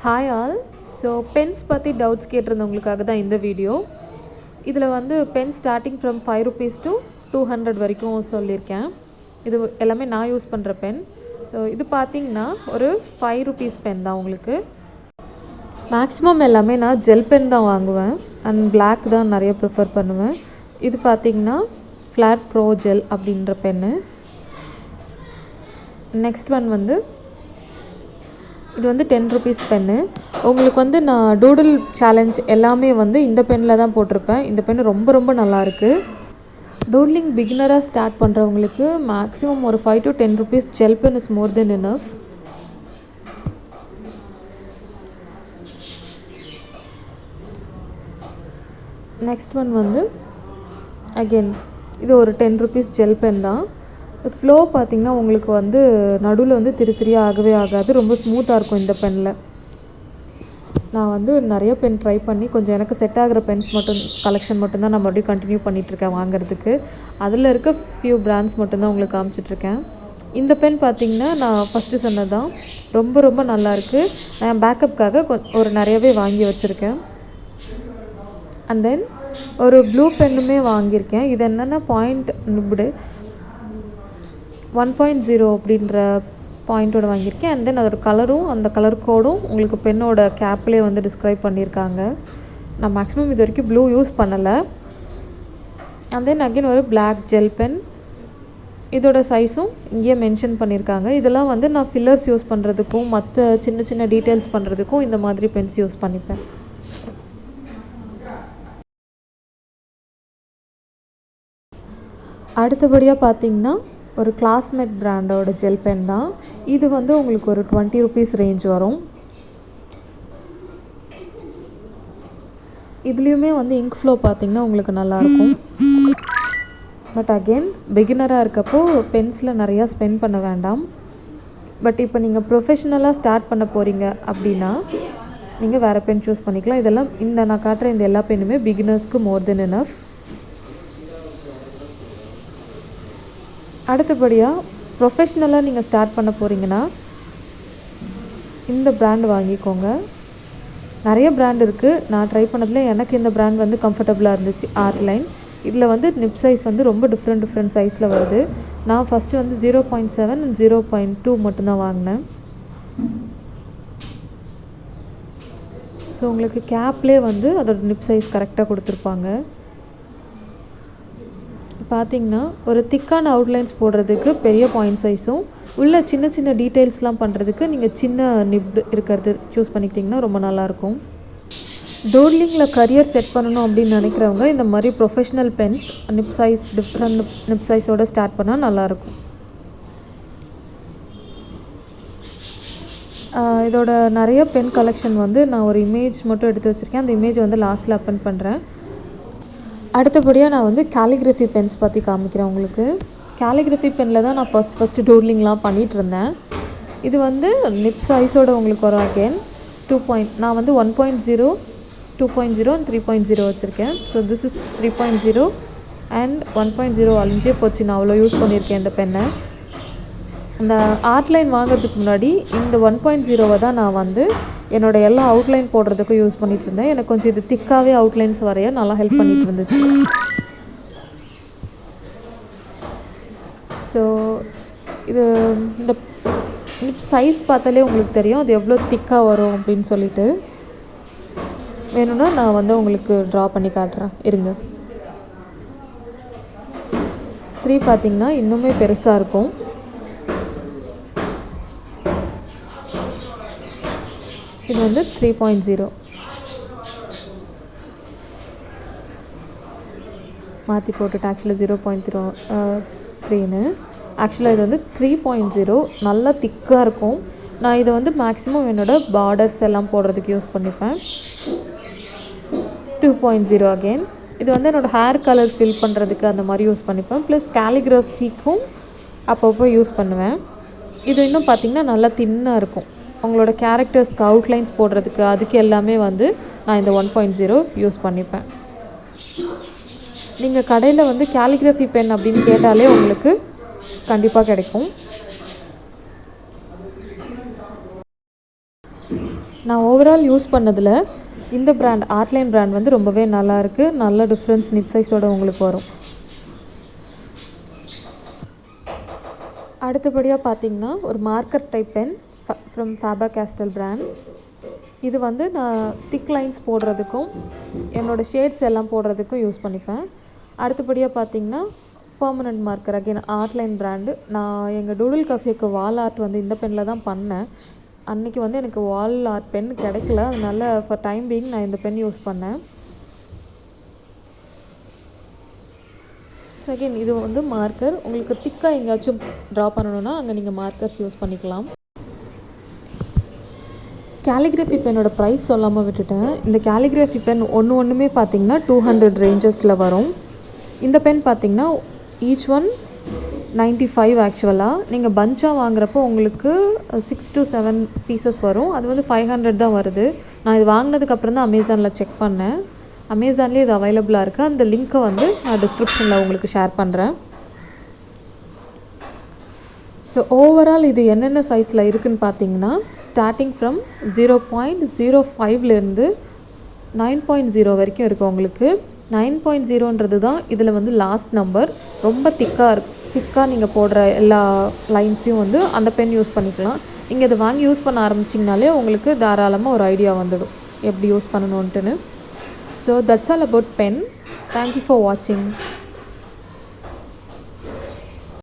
Hi all. So Benz பற்றி doubts கேட்டிருந்தவங்களுக்காக தான் இந்த வீடியோ. இதில் வந்து பென் ஸ்டார்டிங் ஃப்ரம் ₹5 to 200 வரைக்கும் சொல்லியிருக்கேன். இது எல்லாமே நான் யூஸ் பண்ணுற பென். ஸோ இது பார்த்திங்கன்னா ஒரு ₹5 பென் தான் உங்களுக்கு. மேக்ஸிமம் எல்லாமே நான் ஜெல் பென் தான் வாங்குவேன் அண்ட் பிளாக் தான் நிறைய ப்ரிஃபர் பண்ணுவேன். இது பார்த்திங்கன்னா ஃப்ளாட் ப்ரோ ஜெல் அப்படின்ற பென்னு. நெக்ஸ்ட் ஒன் வந்து இது வந்து ₹10 பென்னு. உங்களுக்கு வந்து நான் டூடில் சேலஞ்ச் எல்லாமே வந்து இந்த பென்னில் தான் போட்டிருப்பேன். இந்த பென் ரொம்ப நல்லாயிருக்கு. டூட்லிங் பிகினராக ஸ்டார்ட் பண்ணுறவங்களுக்கு மேக்ஸிமம் ஒரு ₹5 to 10 gel pen is more than enough. Next one வந்து அகெயின் இது ஒரு ₹10 ஜெல் பென் தான். ஃப்ளோ பார்த்திங்கன்னா உங்களுக்கு வந்து நடுவில் வந்து திரியாக ஆகவே ஆகாது. ரொம்ப ஸ்மூத்தாக இருக்கும் இந்த பெனில். நான் வந்து நிறைய பென் ட்ரை பண்ணி கொஞ்சம் எனக்கு செட் ஆகிற பென்ஸ் கலெக்ஷன் மட்டும்தான் நான் மறுபடியும் கண்டினியூ பண்ணிகிட்ருக்கேன் வாங்குறதுக்கு. அதில் இருக்க ஃபியூ பிராண்ட்ஸ் மட்டும்தான் உங்களுக்கு காமிச்சிட்ருக்கேன். இந்த பென் பார்த்திங்கன்னா நான் ஃபஸ்ட்டு சொன்னது தான் ரொம்ப நல்லாயிருக்கு. நான் பேக்கப்புக்காக ஒரு நிறையவே வாங்கி வச்சுருக்கேன். அண்ட் தென் ஒரு ப்ளூ பென்னுமே வாங்கியிருக்கேன். இது என்னென்னா பாயிண்ட் நிப்டு 1.0 அப்படின்ற பாயிண்ட்டோட வாங்கியிருக்கேன். அண்ட் தென் அதோட கலரும் அந்த கலர் கோடும் உங்களுக்கு பென்னோட கேப்லேயே வந்து டிஸ்கிரைப் பண்ணியிருக்காங்க. நான் மேக்ஸிமம் இது வரைக்கும் ப்ளூ யூஸ் பண்ணலை. அண்ட் தென் அகெயின் ஒரு பிளாக் ஜெல் பென். இதோட சைஸும் இங்கேயே மென்ஷன் பண்ணியிருக்காங்க. இதெல்லாம் வந்து நான் ஃபில்லர்ஸ் யூஸ் பண்ணுறதுக்கும் மற்ற சின்ன டீட்டெயில்ஸ் பண்ணுறதுக்கும் இந்த மாதிரி பென்ஸ் யூஸ் பண்ணிப்பேன். அடுத்தபடியாக பார்த்திங்கன்னா ஒரு கிளாஸ்மேட் பிராண்டோட ஜெல் பென் தான். இது வந்து உங்களுக்கு ஒரு ₹20 ரேஞ்ச் வரும். இதுலேயுமே வந்து இங்க் ஃப்ளோ பார்த்திங்கன்னா உங்களுக்கு நல்லாயிருக்கும். பட் அகெயின் பிகினராக இருக்கப்போ பென்ஸில் நிறையா ஸ்பெண்ட் பண்ண வேண்டாம். பட் இப்போ நீங்கள் ப்ரொஃபஷ்னலாக ஸ்டார்ட் பண்ண போகிறீங்க அப்படின்னா நீங்கள் வேறு பென் சூஸ் பண்ணிக்கலாம். இதெல்லாம் நான் காட்டுற இந்த எல்லா பென்னுமே பிகினர்ஸ்க்கு மோர் தென் எனஃப். அடுத்தபடியாக ப்ரொஃபஷ்னலாக நீங்கள் ஸ்டார்ட் பண்ண போகிறீங்கன்னா இந்த பிராண்ட் வாங்கிக்கோங்க. நிறைய பிராண்ட் இருக்குது. நான் ட்ரை பண்ணதில் எனக்கு இந்த பிராண்ட் வந்து கம்ஃபர்டபுளாக இருந்துச்சு. ஆர்ட்லைன். இதில் வந்து நிப் சைஸ் வந்து ரொம்ப டிஃப்ரெண்ட் சைஸில் வருது. நான் ஃபஸ்ட்டு வந்து 0.7 and 0.2 மட்டும்தான் வாங்கினேன். ஸோ உங்களுக்கு கேப்லேயே வந்து அதோட நிப் சைஸ் கரெக்டாக கொடுத்துருப்பாங்க. பார்த்திங்கன்னா ஒரு திக்கான அவுட்லைன்ஸ் போடுறதுக்கு பெரிய பாயிண்ட் சைஸும் உள்ள சின்ன டீட்டெயில்ஸ்லாம் பண்ணுறதுக்கு நீங்கள் சின்ன நிப் இருக்கிறது சூஸ் பண்ணிக்கிட்டிங்கன்னா ரொம்ப நல்லாயிருக்கும். டூட்லிங்கில் கரியர் செட் பண்ணணும் அப்படின்னு நினைக்கிறவங்க இந்த மாதிரி professional pens nib size different nib சைஸோடு ஸ்டார்ட் பண்ணால் நல்லாயிருக்கும். இதோட நிறைய பென் கலெக்ஷன் வந்து நான் ஒரு இமேஜ் மட்டும் எடுத்து வச்சுருக்கேன். அந்த இமேஜ் வந்து லாஸ்ட்டில் அப்பன் பண்ணுறேன். அடுத்தபடியாக நான் வந்து கேலிகிராஃபி பென்ஸ் பற்றி காமிக்கிறேன் உங்களுக்கு. கேலிகிராஃபி பெனில் தான் நான் ஃபஸ்ட்டு டூட்லிங்லாம் பண்ணிகிட்டு இருந்தேன். இது வந்து நிப் சைஸோட உங்களுக்கு வரும். அகெயின் நான் வந்து 1.0, 2.0 and 3.0 வச்சுருக்கேன். ஸோ திஸ் இஸ் 3.0 அண்ட் 1.0 அழிஞ்சே போச்சு. நான் அவ்வளோ யூஸ் பண்ணியிருக்கேன் இந்த பென்னை. அந்த ஆர்ட்லைன் வாங்குறதுக்கு முன்னாடி இந்த 1.0 தான் நான் வந்து என்னோடய எல்லா அவுட்லைன் போடுறதுக்கும் யூஸ் பண்ணிகிட்டு இருந்தேன். எனக்கு கொஞ்சம் இது திக்காகவே அவுட்லைன்ஸ் வரைய நல்லா ஹெல்ப் பண்ணிகிட்டு இருந்துச்சு. ஸோ இது இந்த சைஸ் பார்த்தாலே உங்களுக்கு தெரியும் அது எவ்வளோ திக்காக வரும் அப்படின்னு சொல்லிட்டு. வேணும்னா நான் வந்து உங்களுக்கு ட்ரா பண்ணி காட்டுறேன் இருங்க. 3 பார்த்திங்கன்னா இன்னுமே பெருசாக இருக்கும். இது வந்து 3.0 மாற்றி போட்டுட்டு ஆக்சுவலாக 0.3ன்னு ஆக்சுவலாக இது வந்து 3.0 நல்லா திக்காக இருக்கும். நான் இதை வந்து மேக்ஸிமம் என்னோடய பார்டர்ஸ் எல்லாம் போடுறதுக்கு யூஸ் பண்ணிப்பேன். 2.0 அகெயின் இது வந்து என்னோடய ஹேர் கலர் ஃபில் பண்ணுறதுக்கு அந்த மாதிரி யூஸ் பண்ணிப்பேன். ப்ளஸ் கேலிகிராஃபிக்கும் அப்பப்போ யூஸ் பண்ணுவேன். இது இன்னும் பார்த்திங்கன்னா நல்லா தின்னாக இருக்கும். உங்களோட கேரக்டர்ஸ்க்கு அவுட்லைன்ஸ் போடுறதுக்கு அதுக்கு எல்லாமே வந்து நான் இந்த 1.0 யூஸ் பண்ணிப்பேன். நீங்கள் கடையில் வந்து கேலிகிராஃபி பென் அப்படின்னு கேட்டாலே உங்களுக்கு கண்டிப்பாக கிடைக்கும். நான் ஓவரால் யூஸ் பண்ணதில் இந்த பிராண்ட் ஆர்ட்லைன் பிராண்ட் வந்து ரொம்பவே நல்லாயிருக்கு. நல்ல டிஃப்ரென்ஸ் நிப் சைஸோட உங்களுக்கு வரும். அடுத்தபடியாக பார்த்தீங்கன்னா ஒரு marker type pen from Faber Castell brand. இது வந்து நான் திக் லைன்ஸ் போடுறதுக்கும் என்னோடய ஷேட்ஸ் எல்லாம் போடுறதுக்கும் யூஸ் பண்ணிப்பேன். அடுத்தபடியாக பார்த்தீங்கன்னா பெர்மனண்ட் மார்க்கர் அகைன் ஆர்ட்லைன் பிராண்டு. நான் எங்கள் டூடுல் கஃபேக்கு வால் ஆர்ட் வந்து இந்த பெனில் தான் பண்ணேன். அன்றைக்கி வந்து எனக்கு வால் ஆர்ட் பென் கிடைக்கல, அதனால ஃபார் டைம் பீயிங் நான் இந்த பென் யூஸ் பண்ணேன். ஸோ அகைன் இது வந்து மார்க்கர். உங்களுக்கு திக்காக எங்கேயாச்சும் ட்ரா பண்ணணுன்னா அங்கே நீங்கள் மார்க்கர்ஸ் யூஸ் பண்ணிக்கலாம். கேலிகிராஃபி பென்னோட ப்ரைஸ் சொல்லாமல் விட்டுட்டேன். இந்த கேலிகிராஃபி பென் ஒன்றுமே பார்த்தீங்கன்னா 200 ரேஞ்சஸில் வரும். இந்த பென் பார்த்தீங்கன்னா ஈச் ஒன் 95 ஆக்சுவலாக. நீங்கள் பஞ்சாக வாங்குறப்போ உங்களுக்கு 6 to 7 பீசஸ் வரும். அது வந்து 500 தான் வருது. நான் இது வாங்கினதுக்கப்புறம் தான் அமேசானில் செக் பண்ணேன். அமேசான்லேயே இது அவைலபிளாக இருக்குது. அந்த லிங்க்கை வந்து நான் டிஸ்கிரிப்ஷனில் உங்களுக்கு ஷேர் பண்ணுறேன். ஸோ ஓவரால் இது என்னென்ன சைஸில் இருக்குதுன்னு பார்த்தீங்கன்னா ஸ்டார்டிங் ஃப்ரம் 0.05லேருந்து 9.0 வரைக்கும் இருக்குது. உங்களுக்கு 9.0ன்றது தான் இதில் வந்து லாஸ்ட் நம்பர். ரொம்ப திக்காக நீங்கள் போடுற எல்லா லைன்ஸையும் வந்து அந்த பென் யூஸ் பண்ணிக்கலாம். நீங்கள் இதை வாங்கி யூஸ் பண்ண ஆரம்பிச்சிங்கனாலே உங்களுக்கு தாராளமாக ஒரு ஐடியா வந்துடும் எப்படி யூஸ் பண்ணணுன்ட்டுன்னு. So that's all about pen. Thank you for வாட்சிங்.